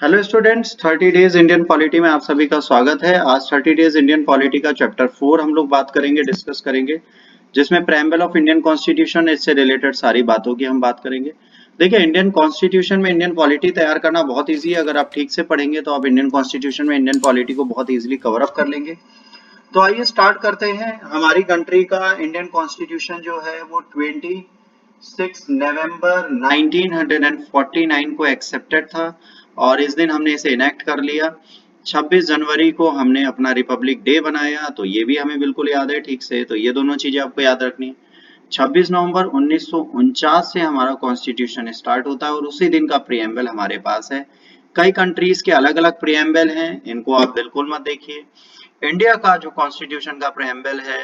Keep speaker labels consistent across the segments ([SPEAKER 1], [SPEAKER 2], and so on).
[SPEAKER 1] Hello students, 30 days Indian polity में आप सभी का स्वागत है। आज 30 डेज इंडियन पॉलिटी का चैप्टर 4 हम लोग बात करेंगे, डिस्कस करेंगे, जिसमें प्रेम्बल ऑफ इंडियन कॉन्स्टिट्यूशन, इससे रिलेटेड सारी बातों की हम बात करेंगे। देखिए, इंडियन कॉन्स्टिट्यूशन में इंडियन पॉलिटी तैयार करना बहुत ईजी है। अगर आप ठीक से पढ़ेंगे तो आप इंडियन कॉन्स्टिट्यूशन में इंडियन पॉलिटी को बहुत ईजिली कवर अप कर लेंगे। तो आइए स्टार्ट करते हैं। हमारी कंट्री का इंडियन कॉन्स्टिट्यूशन जो है वो 26 नवंबर 1949 को एक्सेप्टेड था और इस दिन हमने इसे इनेक्ट कर लिया। 26 जनवरी को हमने अपना रिपब्लिक डे बनाया, तो ये भी हमें बिल्कुल याद है ठीक से। तो ये दोनों चीजें आपको याद रखनी है। 26 नवंबर 1949 से हमारा कॉन्स्टिट्यूशन स्टार्ट होता है और उसी दिन का प्रीएम्बल हमारे पास है। कई कंट्रीज के अलग अलग प्रीएम्बल हैं, इनको आप बिल्कुल मत देखिए। इंडिया का जो कॉन्स्टिट्यूशन का प्रीएम्बल है,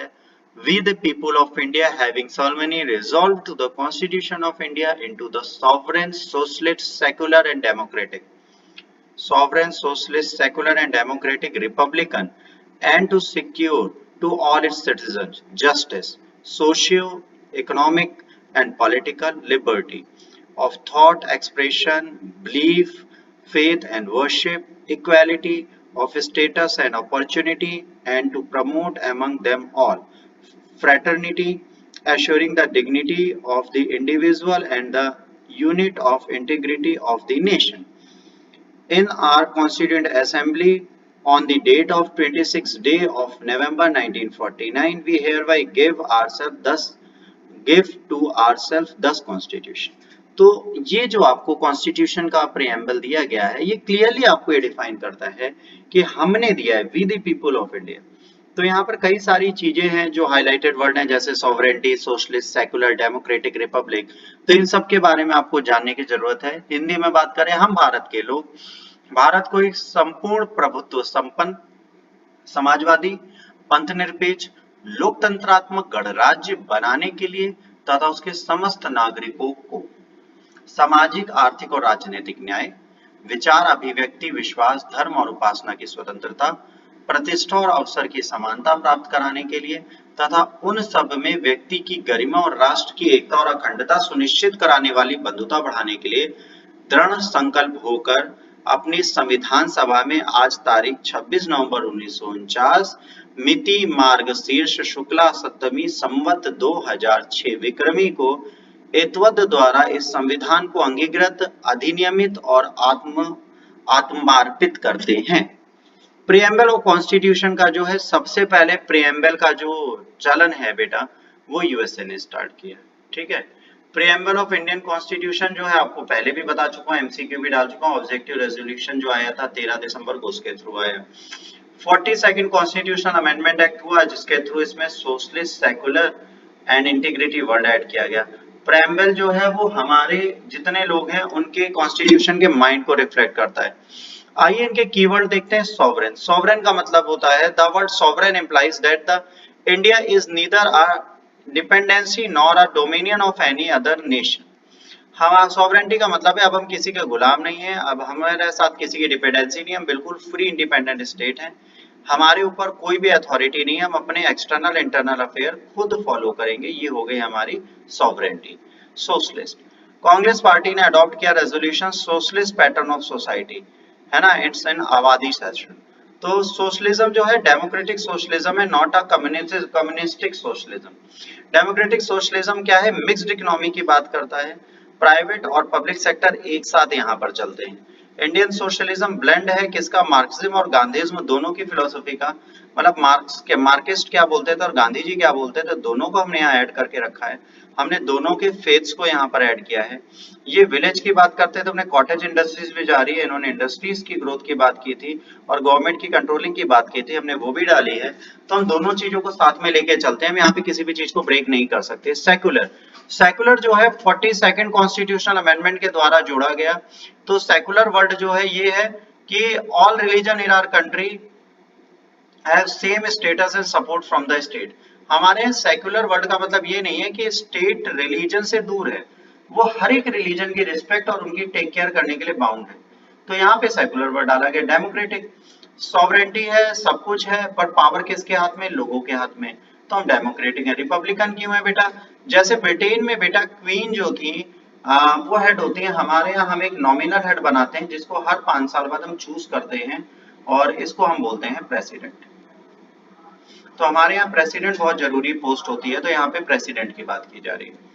[SPEAKER 1] We the people of India having solemnly resolved to the Constitution of India into the sovereign, socialist, secular and democratic, republican, and to secure to all its citizens justice, socio-economic and political liberty of thought, expression, belief, faith and worship, equality of status and opportunity, and to promote among them all fraternity, assuring the dignity of the individual and the unit of integrity of the nation. In our Constituent Assembly, on the date of 26th day of November 1949, we hereby give to ourselves thus Constitution. तो ये जो आपको constitution का preamble दिया गया है, ये clearly आपको ये डिफाइन करता है कि हमने दिया है we the people of India. तो यहाँ पर कई सारी चीजें हैं जो हाईलाइटेड वर्ड हैं, जैसे sovereignty, socialist, secular, democratic, Republic. तो इन सब के बारे में आपको जानने की जरूरत है। हिंदी में बात करें, हम भारत के लोग भारत को एक संपूर्ण प्रभुत्व संपन्न, समाजवादी, पंथनिरपेक्ष, लोकतंत्रात्मक गणराज्य बनाने के लिए तथा उसके समस्त नागरिकों को सामाजिक, आर्थिक और राजनीतिक न्याय, विचार, अभिव्यक्ति, विश्वास, धर्म और उपासना की स्वतंत्रता, प्रतिष्ठा और अवसर की समानता प्राप्त कराने के लिए तथा उन सब में व्यक्ति की गरिमा और राष्ट्र की एकता और अखंडता सुनिश्चित कराने वाली बंधुता बढ़ाने के लिए दृढ़ संकल्प होकर अपनी संविधान सभा में आज तारीख 26 नवंबर 1949 मिति मार्गशीर्ष शुक्ला सप्तमी संवत 2006 विक्रमी को एतवद द्वारा इस संविधान को अंगीकृत, अधिनियमित और आत्मार्पित करते हैं। प्रीएम्बल ऑफ कॉन्स्टिट्यूशन का जो है, सबसे पहले प्रीएम्बल का जो चलन है बेटा, वो यूएसए ने स्टार्ट किया। ठीक है, प्रीएम्बल ऑफ इंडियन कॉन्स्टिट्यूशन जो है आपको पहले भी बता चुका हूँ, एमसीक्यू भी डाल चुका हूँ। ऑब्जेक्टिव रेजोल्यूशन जो आया था 13 दिसंबर को, उसके थ्रू आया। 42nd कॉन्स्टिट्यूशन अमेंडमेंट एक्ट हुआ, जिसके थ्रू इसमें socialist, secular and integrity word add किया गया। प्रीएम्बल जो है वो हमारे जितने लोग हैं उनके कॉन्स्टिट्यूशन के माइंड को रिफ्लेक्ट करता है। आइए इनके कीवर्ड देखते हैं। सॉवरेन, सॉवरेन का मतलब होता है, the word sovereign implies that the India is neither a dependency nor a dominion of any other nation. हमारा सॉवरेनिटी का मतलब है अब हम किसी के गुलाम नहीं है, अब हमारे साथ किसी की डिपेंडेंसी नहीं, हम बिल्कुल फ्री इंडिपेंडेंट स्टेट हैं। हमारे ऊपर कोई भी अथॉरिटी नहीं है, हम अपने एक्सटर्नल इंटरनल अफेयर खुद फॉलो करेंगे। ये हो गई हमारी सॉवरेनिटी। सोशलिस्ट, कांग्रेस पार्टी ने अडॉप्ट किया resolution socialist pattern of society, है ना, इट्स एन आबादी सेशन। तो सोशलिज्म जो है डेमोक्रेटिक सोशलिज्म है, not a communistic socialism. Democratic socialism क्या है, मिक्स्ड इकोनॉमी की बात करता है, प्राइवेट और पब्लिक सेक्टर एक साथ यहाँ पर चलते हैं। इंडियन सोशलिज्म ब्लेंड है किसका, मार्क्सिज्म और गांधीज्म दोनों की फिलोसफी का। मतलब मार्क्सिस्ट क्या बोलते थे और गांधी जी क्या बोलते थे, दोनों को हमने यहाँ ऐड करके रखा है। हमने दोनों के फेथ्स को यहाँ पर ऐड किया है। ये विलेज की बात करते थे, हमने कॉटेज इंडस्ट्रीज भी जा रही है, इन्होंने इंडस्ट्रीज की ग्रोथ की बात की थी और गवर्नमेंट की कंट्रोलिंग की बात की थी, हमने वो भी डाली है। तो हम दोनों चीजों को साथ में लेके चलते हैं, हम यहाँ पे किसी भी चीज को ब्रेक नहीं कर सकते। सेक्युलर, सेक्युलर जो है 42nd कॉन्स्टिट्यूशनल अमेंडमेंट के द्वारा जोड़ा गया। तो सेक्युलर वर्ड जो है ये है कि all religion in our country have same status and support from the state. हमारे यहाँ सेक्युलर वर्ड का मतलब ये नहीं है कि स्टेट रिलीजन से दूर है, वो हर एक रिलीजन की रिस्पेक्ट और उनकी टेक केयर करने के लिए बाउंड है। तो यहाँ पे सेक्युलर वर्ड डाला गया। डेमोक्रेटिक, सॉवरेनिटी है, सब कुछ है, पर पावर किसके हाथ में, लोगों के हाथ में। तो हम डेमोक्रेटिक है। रिपब्लिकन क्यों है बेटा, जैसे ब्रिटेन में बेटा क्वीन जो थी वो हेड होती है हमारे यहाँ, हम एक नॉमिनल हेड बनाते हैं जिसको हर 5 साल बाद हम चूज करते हैं, और इसको हम बोलते हैं प्रेसिडेंट। तो हमारे यहाँ प्रेसिडेंट बहुत जरूरी पोस्ट होती है, तो यहाँ पे प्रेसिडेंट की बात की जा रही है।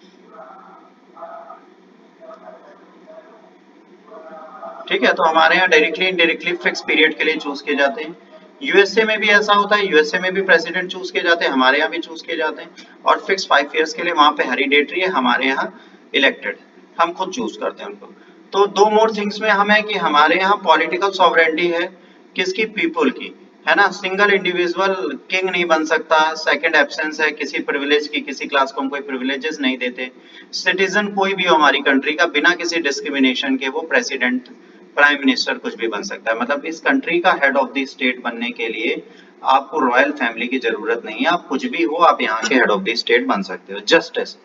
[SPEAKER 1] ठीक है, तो हमारे यहाँ डायरेक्टली इनडायरेक्टली फिक्स पीरियड के लिए चूज किए जाते हैं। यूएसए में भी ऐसा होता है, यूएसए में भी प्रेसिडेंट चूज किए जाते हैं, हमारे यहाँ भी चूज किए जाते हैं, और फिक्स 5 इयर्स के लिए वहां पे हेरिडेटरी है, हमारे यहाँ इलेक्टेड, हम खुद चूज करते हैं उनको। तो दो मोर थिंग्स में हमें कि हमारे यहाँ पॉलिटिकल सॉवरेंटी है, किसकी, पीपुल की, है ना। सिंगल इंडिविजुअल किंग नहीं बन सकता, सेकंड एब्सेंस है किसी प्रिविलेज की, किसी क्लास को हम कोई प्रिविलेजेस नहीं देते। सिटीजन कोई भी हो हमारी कंट्री का, बिना किसी डिस्क्रिमिनेशन के वो प्रेसिडेंट, प्राइम मिनिस्टर कुछ भी बन सकता है। मतलब इस कंट्री का हेड ऑफ द स्टेट बनने के लिए आपको रॉयल फैमिली की जरूरत नहीं है, आप कुछ भी हो, आप यहाँ के हेड ऑफ द स्टेट बन सकते हो। Justice,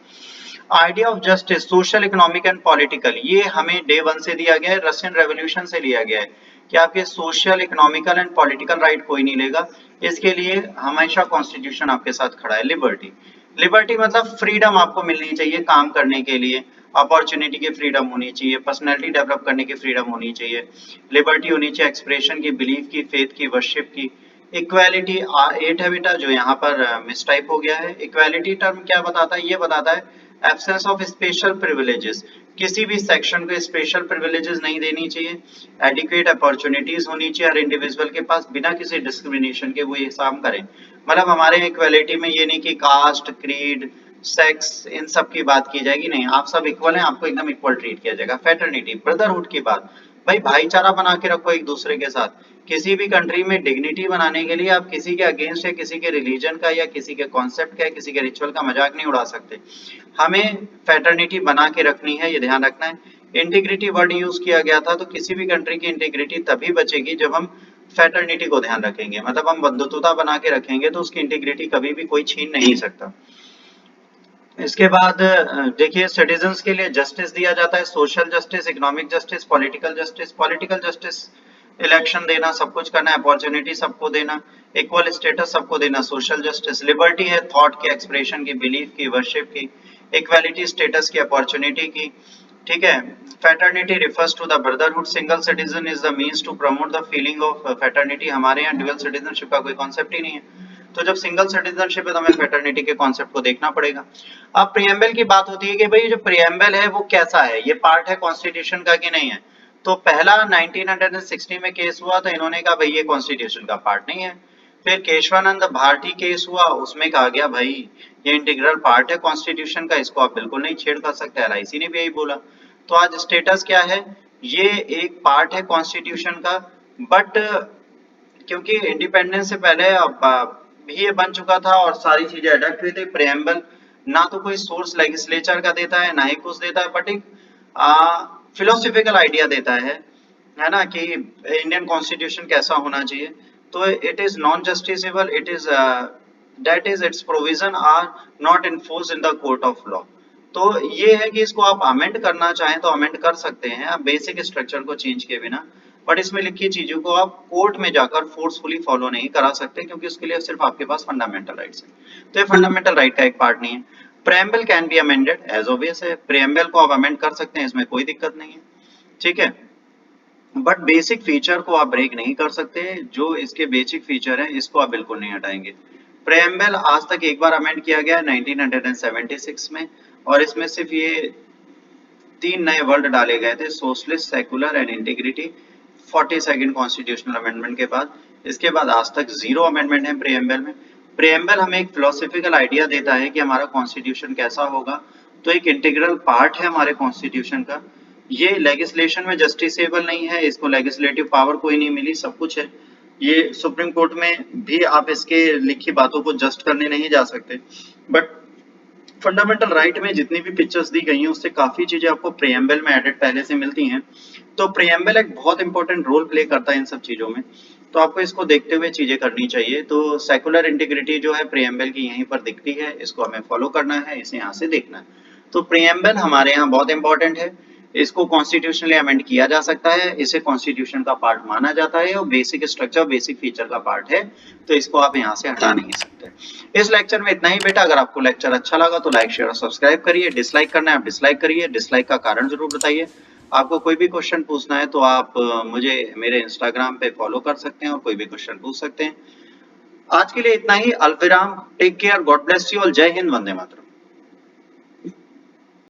[SPEAKER 1] idea of justice, social, economic and political, ये हमें डे 1 से दिया गया है, रशियन रेवोल्यूशन से लिया गया है कि आपके social, economical and political right कोई नहीं लेगा। इसके लिए हमेशा कॉन्स्टिट्यूशन आपके साथ खड़ा है। लिबर्टी, लिबर्टी मतलब फ्रीडम आपको मिलनी चाहिए काम करने के लिए, अपॉर्चुनिटी की फ्रीडम होनी चाहिए, पर्सनैलिटी डेवलप करने की फ्रीडम होनी चाहिए, लिबर्टी होनी चाहिए एक्सप्रेशन की, बिलीफ की, फेथ की, वर्शिप की। इक्वालिटी, 8 है बेटा, जो यहाँ पर मिसटाइप हो गया है। इक्वालिटी टर्म क्या बताता है, ये बताता है एब्सेंस ऑफ स्पेशल प्रिविलेजेस, किसी भी सेक्शन को स्पेशल प्रिविलेजेस नहीं देनी चाहिए। एडिक्वेट अपॉर्चुनिटीज होनी चाहिए हर इंडिविजुअल के पास, बिना किसी डिस्क्रिमिनेशन के वो ये काम करें। मतलब हमारे इक्वालिटी में ये नहीं कि कास्ट, क्रीड, सेक्स, इन सब की बात की जाएगी, नहीं, आप सब इक्वल हैं, आपको एकदम इक्वल ट्रीट किया जाएगा। फेटर्निटी, ब्रदरहुड की बात, भाई भाईचारा बना के रखो एक दूसरे के साथ। किसी भी कंट्री में डिग्निटी बनाने के लिए आप किसी के अगेंस्ट या किसी के रिलीजन का या किसी के कॉन्सेप्ट का या किसी के रिचुअल का मजाक नहीं उड़ा सकते। हमें फेटर्निटी बना के रखनी है, ये ध्यान रखना है। इंटीग्रिटी वर्ड यूज किया गया था, तो किसी भी कंट्री की इंटीग्रिटी तभी बचेगी जब हम फेटर्निटी को ध्यान रखेंगे, मतलब हम बंधुत्वता बना के रखेंगे तो उसकी इंटीग्रिटी कभी भी कोई छीन नहीं सकता। इसके बाद देखिए सिटीजन्स के लिए जस्टिस दिया जाता है, social justice, economic justice, political justice. Political justice, election देना, सब कुछ करना, अपॉर्चुनिटी सबको देना, इक्वल स्टेटस सबको देना। सोशल जस्टिस, लिबर्टी है थॉट की, एक्सप्रेशन की, बिलीफ की, वर्शिप की। इक्वालिटी, स्टेटस की, अपॉर्चुनिटी की। ठीक है। Fraternity refers to the brotherhood, single citizen is the means to promote the feeling of fraternity. हमारे यहाँ ड्यूअल सिटीजनशिप का कोई कॉन्सेप्ट ही नहीं है, तो जब सिंगल सिटीजनशिप है तो हमें फैटर्निटी के कॉन्सेप्ट को देखना पड़ेगा। अब प्रियम्बल की बात होती है कि भाई जो प्रियम्बल है वो कैसा है, ये पार्ट है कॉन्स्टिट्यूशन का कि नहीं है। तो पहला 1960 में केस हुआ तो इन्होंने कहा भाई ये कॉन्स्टिट्यूशन का पार्ट नहीं है। फिर केशवानंद भारती केस हुआ, उसमें कहा गया भाई ये इंटीग्रल पार्ट है कॉन्स्टिट्यूशन का, इसको आप बिल्कुल नहीं छेड़ कर सकते। एलआईसी ने भी यही बोला। तो आज स्टेटस क्या है, ये एक पार्ट है कॉन्स्टिट्यूशन का, बट क्योंकि इंडिपेंडेंस से पहले भी ये बन चुका था और सारी चीजें अडॉप्ट हुई थी। प्रेम्बल ना तो कोई सोर्स लेजिस्लेचर का देता है ना ही कुछ देता है, बट एक फिलोसफिकल आइडिया देता है ना, कि इंडियन कॉन्स्टिट्यूशन कैसा होना चाहिए। तो it is non justiciable, it is that is its provision are not enforced in the court of law. तो ये है कि इसको आप अमेंड करना चाहें तो अमेंड कर सकते हैं, आप बेसिक स्ट्रक्चर को चेंज किए बिना, बट इसमें लिखी चीजों को आप कोर्ट में जाकर फोर्सफुली फॉलो नहीं करा सकते, क्योंकि उसके लिए सिर्फ आपके पास फंडामेंटल राइट्स हैं। तो ये फंडामेंटल राइट का एक पार्ट नहीं है। Preamble can be amended, as obvious है, प्रेम्बल को आप अमेंड कर सकते हैं, इसमें कोई दिक्कत नहीं है। ठीक है, बट बेसिक फीचर को आप ब्रेक नहीं कर सकते, जो इसके बेसिक फीचर है इसको आप बिल्कुल नहीं हटाएंगे। प्रेम्बल आज तक एक बार अमेंड किया गया 1976 में, और इसमें सिर्फ ये 3 नए वर्ड डाले गए थे, socialist, secular and integrity, 42nd constitutional amendment के बाद। इसके बाद आज तक 0 अमेंडमेंट है प्रेम्बल में। प्रेम्बल हमें एक फिलोसफिकल आइडिया देता है कि हमारा कॉन्स्टिट्यूशन कैसा होगा, तो एक इंटीग्रल पार्ट है हमारे कॉन्स्टिट्यूशन का। ये लेजिस्लेशन में जस्टिसेबल नहीं है, इसको लेजिस्लेटिव पावर कोई नहीं मिली, सब कुछ है। ये सुप्रीम कोर्ट में भी आप इसके लिखी बातों को जस्ट करने नहीं जा सकते, बट फंडामेंटल राइट में जितनी भी पिक्चर्स दी गई हैं उससे काफी चीजें आपको प्रियम्बल में एडेड पहले से मिलती हैं। तो प्रियम्बल एक बहुत इंपॉर्टेंट रोल प्ले करता है इन सब चीजों में, तो आपको इसको देखते हुए चीजें करनी चाहिए। तो सेकुलर इंटीग्रिटी जो है प्रियम्बल की यहीं पर दिखती है, इसको हमें फॉलो करना है, इसे यहाँ से देखना है। तो प्रियम्बल हमारे यहाँ बहुत इंपॉर्टेंट है। इसको कॉन्स्टिट्यूशनली अमेंड किया जा सकता है, इसे कॉन्स्टिट्यूशन का पार्ट माना जाता है और बेसिक स्ट्रक्चर बेसिक फीचर का पार्ट है, तो इसको आप यहाँ से हटा नहीं सकते। इस लेक्चर में इतना ही बेटा। अगर आपको लेक्चर अच्छा लगा तो लाइक शेयर और सब्सक्राइब करिए, डिसलाइक करना है आप डिसलाइक करिए, डिसलाइक का कारण जरूर बताइए। आपको कोई भी क्वेश्चन पूछना है तो आप मुझे मेरे इंस्टाग्राम पे फॉलो कर सकते हैं और कोई भी क्वेश्चन पूछ सकते हैं। आज के लिए इतना ही। अलविराम, take care, God bless you all, Jai Hind, Vande Mataram.